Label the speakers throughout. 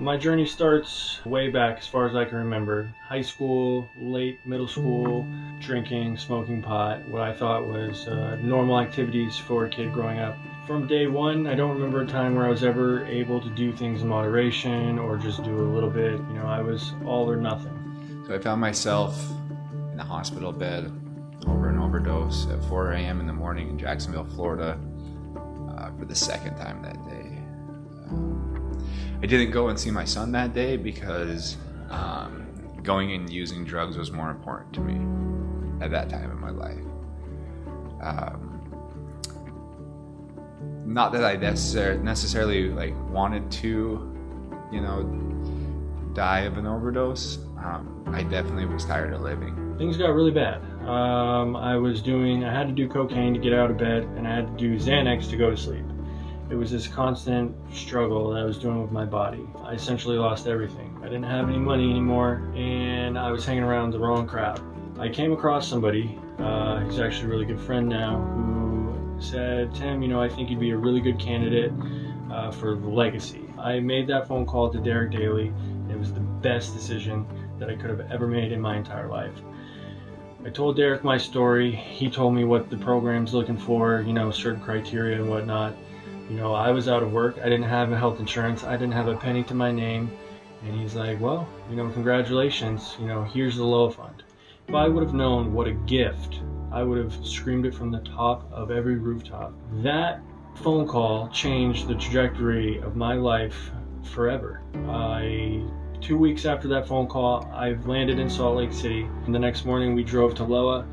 Speaker 1: My journey starts way back as far as I can remember. High school, late middle school, drinking, smoking pot, what I thought was normal activities for a kid growing up. From day one, I don't remember a time where I was ever able to do things in moderation or just do a little bit. I was all or nothing.
Speaker 2: So I found myself in a hospital bed over an overdose at 4 a.m. in the morning in Jacksonville, Florida, for the second time that day. I didn't go and see my son that day because going and using drugs was more important to me at that time in my life. Not that I necessarily wanted to, die of an overdose. I definitely was tired of living.
Speaker 1: Things got really bad. I had to do cocaine to get out of bed, and I had to do Xanax to go to sleep. It was this constant struggle that I was doing with my body. I essentially lost everything. I didn't have any money anymore, and I was hanging around the wrong crowd. I came across somebody, he's actually a really good friend now, who said, "Tim, I think you'd be a really good candidate for the legacy." I made that phone call to Derek Daly. It was the best decision that I could have ever made in my entire life. I told Derek my story. He told me what the program's looking for, certain criteria and whatnot. I was out of work. I didn't have health insurance. I didn't have a penny to my name. And he's like, "Well, congratulations. Here's the Loa Fund." If I would have known what a gift, I would have screamed it from the top of every rooftop. That phone call changed the trajectory of my life forever. 2 weeks after that phone call, I landed in Salt Lake City. And the next morning we drove to Loa.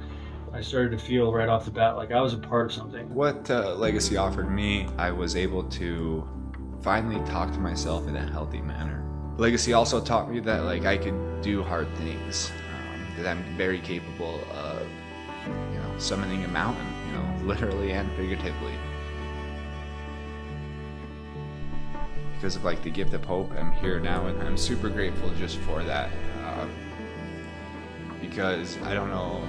Speaker 1: I started to feel right off the bat like I was a part of something.
Speaker 2: What Legacy offered me, I was able to finally talk to myself in a healthy manner. Legacy also taught me that I could do hard things, that I'm very capable of, summoning a mountain, literally and figuratively. Because of the gift of hope, I'm here now, and I'm super grateful just for that. Because I don't know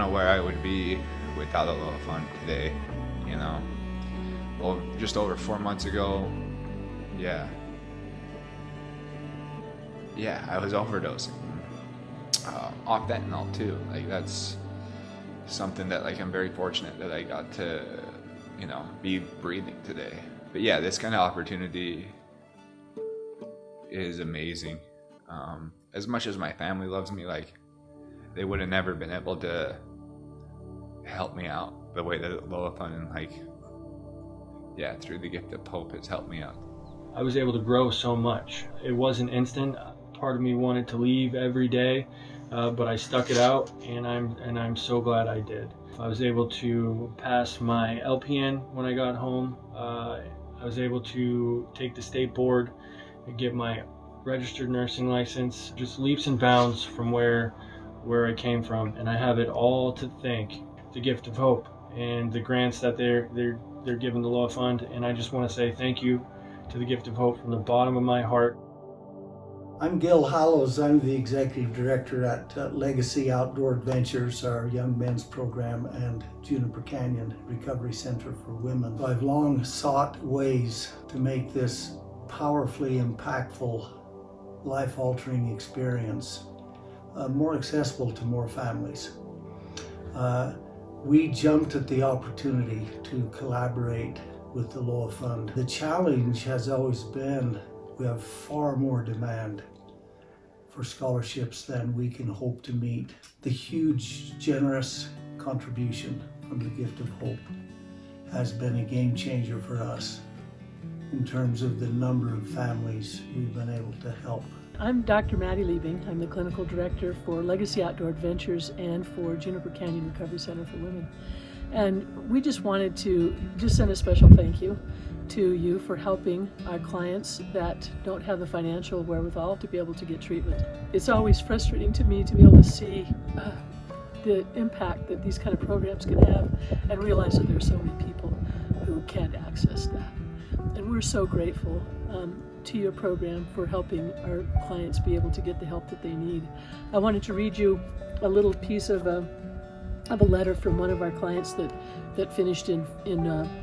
Speaker 2: where I would be without the Loa Fund today. Well, just over 4 months ago, I was overdosing off fentanyl too. That's something that I'm very fortunate that I got to, be breathing today. But yeah, this kind of opportunity is amazing. As much as my family loves me, they would have never been able to help me out the way that Loa Fund and through the gift of hope has helped me out.
Speaker 1: I was able to grow so much. It wasn't instant. Part of me wanted to leave every day, but I stuck it out, and I'm so glad I did. I was able to pass my LPN when I got home. I was able to take the state board and get my registered nursing license, just leaps and bounds from where I came from, and I have it all to thank the gift of hope and the grants that they're giving the Loa Fund. And I just want to say thank you to the gift of hope from the bottom of my heart.
Speaker 3: I'm Gil Hallows. I'm the executive director at Legacy Outdoor Adventures, our young men's program, and Juniper Canyon Recovery Center for Women. I've long sought ways to make this powerfully impactful, life-altering experience more accessible to more families. We jumped at the opportunity to collaborate with the Loa Fund. The challenge has always been we have far more demand for scholarships than we can hope to meet. The huge, generous contribution from the gift of hope has been a game changer for us in terms of the number of families we've been able to help.
Speaker 4: I'm Dr. Maddie Liebing. I'm the clinical director for Legacy Outdoor Adventures and for Juniper Canyon Recovery Center for Women. And we just wanted to send a special thank you to you for helping our clients that don't have the financial wherewithal to be able to get treatment. It's always frustrating to me to be able to see the impact that these kind of programs can have and realize that there are so many people who can't access that. And we're so grateful to your program for helping our clients be able to get the help that they need. I wanted to read you a little piece of a letter from one of our clients that finished in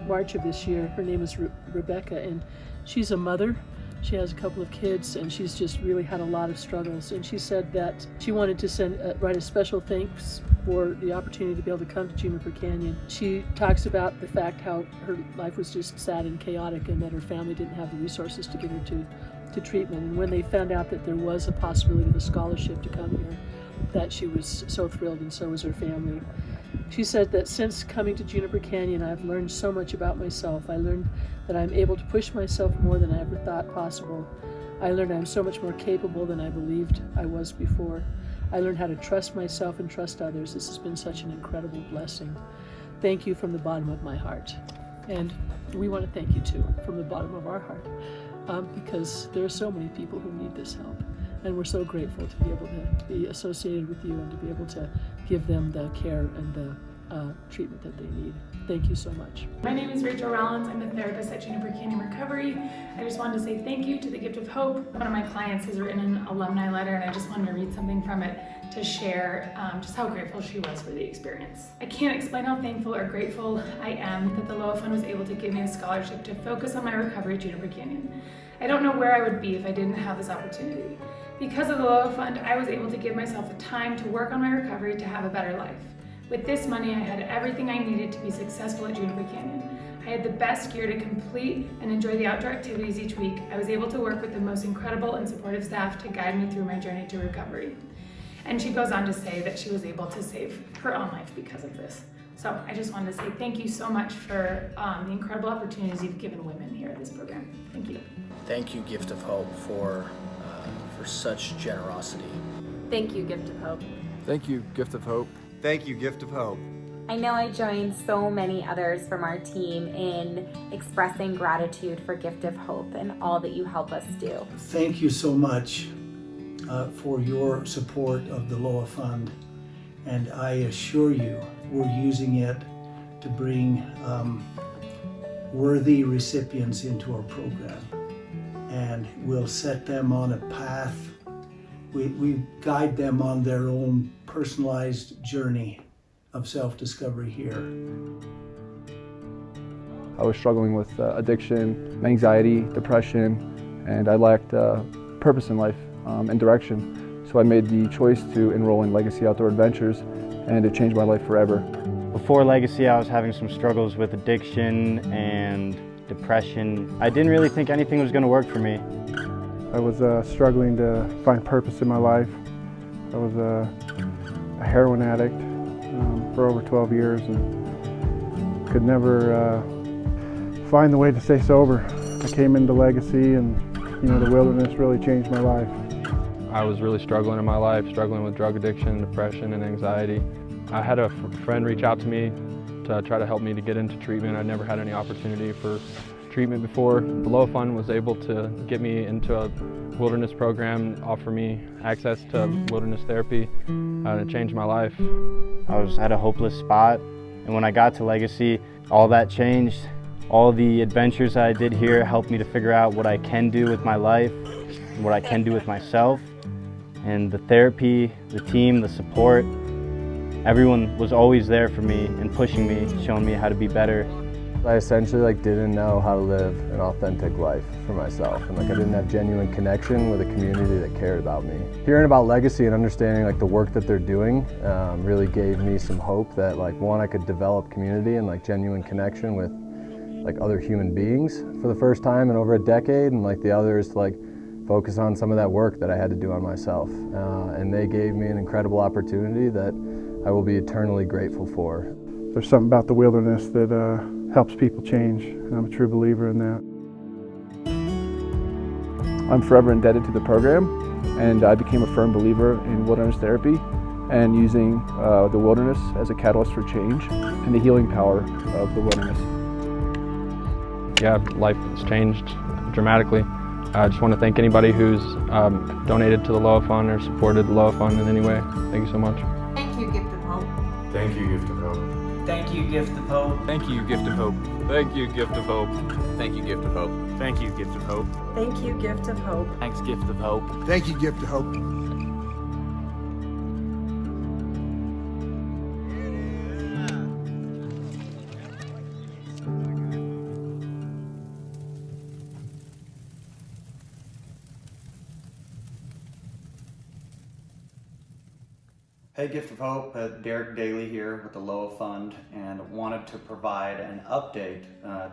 Speaker 4: March of this year. Her name is Rebecca, and she's a mother. She has a couple of kids, and she's just really had a lot of struggles. And she said that she wanted to write a special thanks for the opportunity to be able to come to Juniper Canyon. She talks about the fact how her life was just sad and chaotic, and that her family didn't have the resources to get her to treatment. And when they found out that there was a possibility of a scholarship to come here, that she was so thrilled, and so was her family. She said that since coming to Juniper Canyon, I've learned so much about myself. I learned that I'm able to push myself more than I ever thought possible. I learned I'm so much more capable than I believed I was before. I learned how to trust myself and trust others. This has been such an incredible blessing. Thank you from the bottom of my heart. And we want to thank you too, from the bottom of our heart, because there are so many people who need this help. And we're so grateful to be able to be associated with you and to be able to give them the care and the treatment that they need. Thank you so much.
Speaker 5: My name is Rachel Rollins. I'm a therapist at Juniper Canyon Recovery. I just wanted to say thank you to the Gift of Hope. One of my clients has written an alumni letter, and I just wanted to read something from it to share just how grateful she was for the experience. I can't explain how thankful or grateful I am that the Loa Fund was able to give me a scholarship to focus on my recovery at Juniper Canyon. I don't know where I would be if I didn't have this opportunity. Because of the Loa Fund, I was able to give myself the time to work on my recovery to have a better life. With this money, I had everything I needed to be successful at Juniper Canyon. I had the best gear to complete and enjoy the outdoor activities each week. I was able to work with the most incredible and supportive staff to guide me through my journey to recovery. And she goes on to say that she was able to save her own life because of this. So I just wanted to say thank you so much for the incredible opportunities you've given women here at this program. Thank you.
Speaker 6: Thank you, Gift of Hope, for such generosity.
Speaker 7: Thank you, Gift of Hope.
Speaker 8: Thank you, Gift of Hope.
Speaker 9: Thank you, Gift of Hope.
Speaker 7: I know I joined so many others from our team in expressing gratitude for Gift of Hope and all that you help us do.
Speaker 3: Thank you so much for your support of the Loa Fund, and I assure you we're using it to bring worthy recipients into our program, and we'll set them on a path. We guide them on their own personalized journey of self-discovery here.
Speaker 8: I was struggling with addiction, anxiety, depression, and I lacked purpose in life and direction. So I made the choice to enroll in Legacy Outdoor Adventures, and it changed my life forever.
Speaker 10: Before Legacy, I was having some struggles with addiction and depression. I didn't really think anything was going to work for me.
Speaker 8: I was struggling to find purpose in my life. I was a heroin addict for over 12 years and could never find the way to stay sober. I came into Legacy, and the wilderness really changed my life. I was really struggling in my life, struggling with drug addiction, depression, and anxiety. I had a friend reach out to me to try to help me to get into treatment. I never had any opportunity for treatment before. The Loa Fund was able to get me into a wilderness program, offer me access to wilderness therapy, and it changed my life.
Speaker 10: I was at a hopeless spot, and when I got to Legacy, all that changed. All the adventures I did here helped me to figure out what I can do with my life, what I can do with myself, and the therapy, the team, the support, everyone was always there for me and pushing me, showing me how to be better.
Speaker 11: I essentially didn't know how to live an authentic life for myself, and I didn't have genuine connection with a community that cared about me. Hearing about Legacy and understanding the work that they're doing really gave me some hope that one, I could develop community and genuine connection with other human beings for the first time in over a decade, and the other is focus on some of that work that I had to do on myself. And they gave me an incredible opportunity that I will be eternally grateful for.
Speaker 8: There's something about the wilderness that helps people change, and I'm a true believer in that. I'm forever indebted to the program, and I became a firm believer in wilderness therapy and using the wilderness as a catalyst for change and the healing power of the wilderness. Yeah, life has changed dramatically. I just want to thank anybody who's donated to the Loa Fund or supported the Loa Fund in any way. Thank you so much.
Speaker 7: Thank you, Gift of Hope.
Speaker 9: Thank you, Gift of Hope.
Speaker 12: Thank you, Gift of Hope.
Speaker 8: Thank you, Gift of Hope.
Speaker 2: Thank you, Gift of Hope.
Speaker 9: Thank you, Gift of Hope.
Speaker 12: Thank you, Gift of Hope.
Speaker 7: Thank you, Gift of Hope.
Speaker 12: Thanks, Gift of Hope.
Speaker 9: Thank you, Gift of Hope.
Speaker 13: Hey, Gift of Hope, Derek Daly here with the Loa Fund, and wanted to provide an update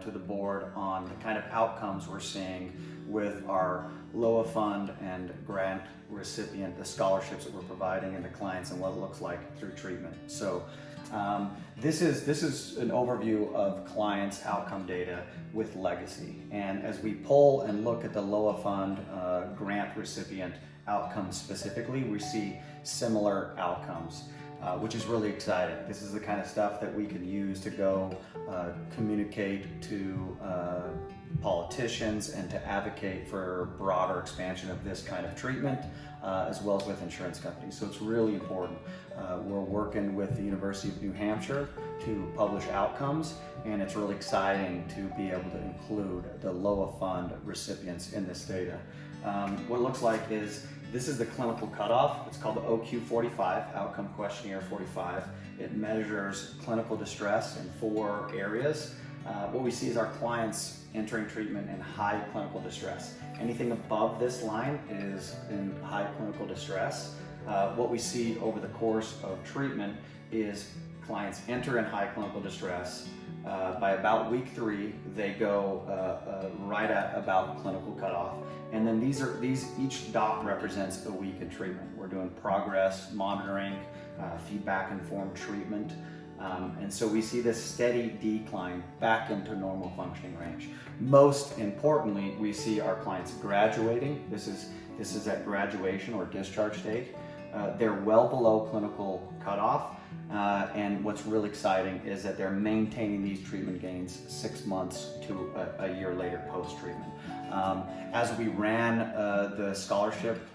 Speaker 13: to the board on the kind of outcomes we're seeing with our Loa Fund and grant recipient, the scholarships that we're providing and the clients and what it looks like through treatment. So this is an overview of clients' outcome data with Legacy. And as we pull and look at the Loa Fund grant recipient outcomes specifically, we see similar outcomes, which is really exciting. This is the kind of stuff that we can use to go communicate to politicians and to advocate for broader expansion of this kind of treatment, as well as with insurance companies. So it's really important. We're working with the University of New Hampshire to publish outcomes, and it's really exciting to be able to include the Loa Fund recipients in this data. What it looks like is this is the clinical cutoff. It's called the OQ45, Outcome Questionnaire 45. It measures clinical distress in 4 areas. What we see is our clients entering treatment in high clinical distress. Anything above this line is in high clinical distress. What we see over the course of treatment is clients enter in high clinical distress. By about week 3, they go right at about clinical cutoff. And then each dot represents a week in treatment. We're doing progress, monitoring, feedback-informed treatment. And so we see this steady decline back into normal functioning range. Most importantly, we see our clients graduating. This is at graduation or discharge date. They're well below clinical cutoff. And what's really exciting is that they're maintaining these treatment gains 6 months to a year later post-treatment. As we ran the scholarship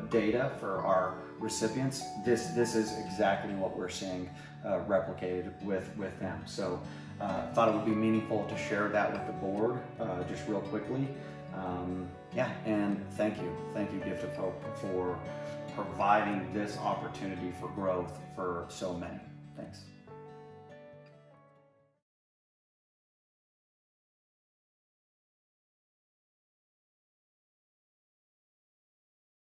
Speaker 13: data for our recipients, this is exactly what we're seeing replicated with them. So thought it would be meaningful to share that with the board just real quickly. And thank you Gift of Hope for providing this opportunity for growth for so many. Thanks.